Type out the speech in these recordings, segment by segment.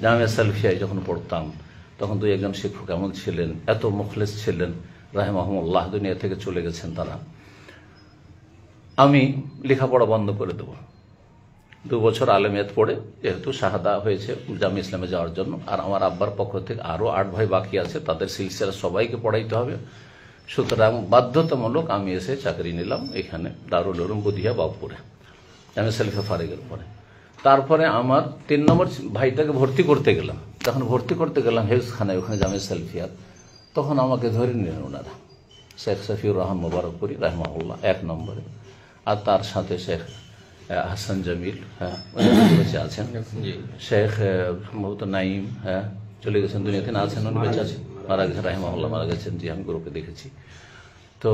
জামিয়া সালফিয়ায় যখন পড়তাম তখন দুই একজন শিক্ষক এমন ছিলেন, এত মুখলেস ছিলেন, রাহিমাহুমুল্লাহ, দুনিয়া থেকে চলে গেছেন তারা। আমি লেখাপড়া বন্ধ করে দেব, 2 বছর আলেমিয়াত পড়ে, যেহেতু শাহাদা হয়েছে জামিয়া ইসলামে যাওয়ার জন্য, আর আমার আব্বার পক্ষ থেকে আরও 8 ভাই বাকি আছে, তাদের সিলসিলা সবাইকে পড়াইতে হবে। সুতরাং বাধ্যতামূলক আমি এসে চাকরি নিলাম এখানে দারুল উলুম বুদিয়া বাবপুরে, জামিয়া সালফিয়া ফারেগের পরে। তারপরে আমার 3 নম্বর ভাইটাকে ভর্তি করতে গেলাম, তখন ভর্তি করতে গেলাম হেফজখানায়, ওখানে জামিয়া সালফিয়ার। তখন আমাকে ধরে নিলেন ওনারা, শেখ শফিউর রহমান মোবারকপুরি রাহিমাহুল্লাহ 1 নম্বরে, আর তার সাথে শেখ হাসান জামিল, হ্যাঁ বেঁচে আছেন, শেখ মোহাম্মদ নাইম, হ্যাঁ চলে গেছেন দুনিয়াতে, না আছেন, উনি বেঁচে আছেন, মারা গেছেন রাহিমাহুল্লাহ, মারা গেছেন, জি আমি গ্রুপে দেখেছি। তো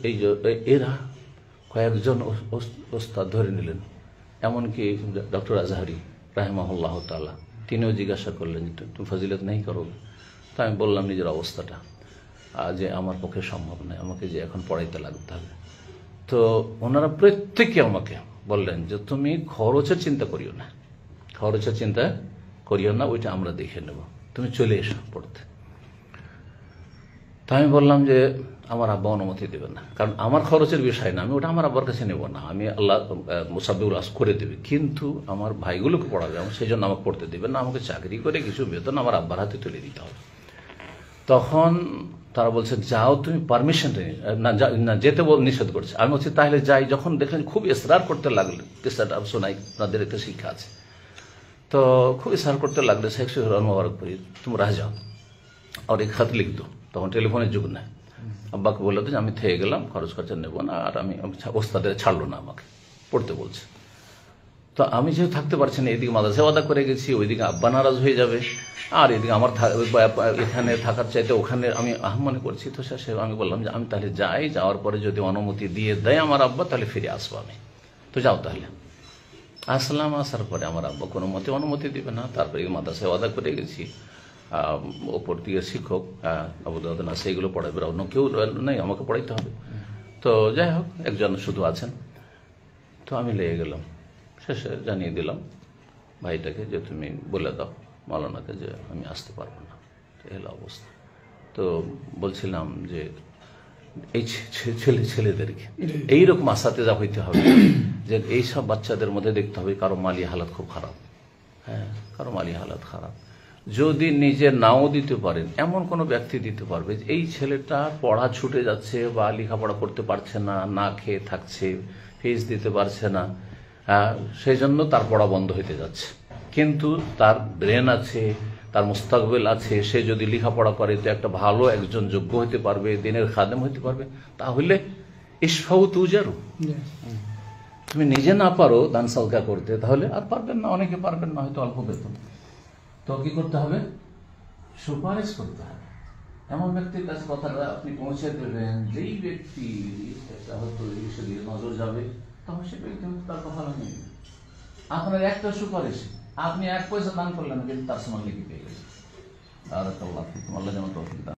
এই যে এরা কয়েকজন ওস্তাদ ধরে নিলেন, এমনকি ডক্টর আজহারি রাহিমাহুল্লাহ তাআলা তিনিও জিজ্ঞাসা করলেন তুমি ফজিলত নেই করো। তো আমি বললাম নিজের অবস্থাটা, যে আমার পক্ষে সম্ভব নয়, আমাকে যে এখন পড়াইতে লাগতে হবে। তো ওনারা প্রত্যেকে আমাকে বললেন যে তুমি খরচের চিন্তা করিও না, খরচের চিন্তা করিও না, ওইটা আমরা দেখে নেব, তুমি চলে এসো পড়তে। তা আমি বললাম যে আমার আব্বা অনুমতি দেবে না, কারণ আমার খরচের বিষয় না, আমি ওটা আমার আব্বার কাছে নেব না, আমি আল্লাহ মুসাব্বিউল আস করে দেবে, কিন্তু আমার ভাইগুলোকে পড়াবে, আমার সেই জন্য আমাকে পড়তে দেবে না, আমাকে চাকরি করে কিছু বেতন আমার আব্বার হাতে তুলে দিতে হবে। তখন তারা বলছে যাও তুমি পারমিশন না, যেতে নিষেধ করছে। আমি বলছি তাহলে যাই। যখন দেখলেন খুব ইসরার করতে লাগলেন, কিসসাটা শোনাই, আপনাদের একটা শিক্ষা আছে, তো খুব ইসরার করতে লাগলে শেখ শফিউর রহমান মোবারকপুরি তোমরা যাও আর এক খাত লিখ দো, তখন টেলিফোনের যুগ নাই। আব্বাকে বললো যে আমি থেকে গেলাম, খরচ খরচা নেবো না, আর আমি ওস্তাদের ছাড়লো না, আমাকে পড়তে বলছে। তো আমি যেহেতু থাকতে পারছি না, এদিকে মাদ্রাসা ওয়াদা করে গেছি, ওইদিকে আব্বা নারাজ হয়ে যাবে, আর এদিকে আমার এখানে থাকার চাইতে ওখানে আমি আহ্বান করছি। তো সে আমি বললাম যে আমি তাহলে যাই, যাওয়ার পরে যদি অনুমতি দিয়ে দেয় আমার আব্বা তাহলে ফিরে আসবো আমি, তো যাও তাহলে। আসলাম, আসার পরে আমার আব্বা কোনো মতে অনুমতি দিবে না। তারপরে মাদ্রাসায় ওয়াদা করে গেছি, ওপর দিয়ে শিক্ষক আবুদাউদ না সেইগুলো পড়াবে, অন্য কেউ নেই, আমাকে পড়াইতে হবে। তো যাই হোক, একজন শুধু আছেন। তো আমি লেগে গেলাম, শেষে জানিয়ে দিলাম ভাইটাকে যে তুমি বলে দাও মাওলানাকে যে আমি আসতে পারবো না, এই অবস্থা। তো বলছিলাম যে এই ছেলেদেরকে এইরকম আসাতেজা হইতে হবে যে এইসব বাচ্চাদের মধ্যে দেখতে হবে কারো মালি হালাত খুব খারাপ, হ্যাঁ কারো মালি হালাত খারাপ, যদি নিজে নাও দিতে পারেন এমন কোনো ব্যক্তি দিতে পারবে যে এই ছেলেটা পড়া ছুটে যাচ্ছে বা লেখাপড়া করতে পারছে না, না খেয়ে থাকছে, ফিস দিতে পারছে না, সেই জন্য তার পড়া বন্ধ হইতে যাচ্ছে, কিন্তু তার ব্রেন আছে, তার মুস্তাকবিল আছে, সে যদি লেখাপড়া করে তো একটা ভালো একজন যোগ্য হতে পারবে, দিনের খাদেম হতে পারবে। তাহলে ইশফাউ তুজারু, তুমি নিজে না পারো দান সাদকা করতে, তাহলে আর পারবেন না, অনেকে পারবেন না, হয়তো অল্প বেতন, তো কি করতে হবে? সুপারিশ করতে হবে। এমন ব্যক্তির কাছে কথাটা আপনি পৌঁছে দেবেন, যেই ব্যক্তি হয়তো নজর যাবে, তখন সে ব্যক্তি তার কথা নেই। আপনার একটা সুপারিশ, আপনি 1 পয়সা দান করলেন, কিন্তু তার সমান লিখে পেয়ে গেলেন। আল্লাহ যেন তৌফিক দান।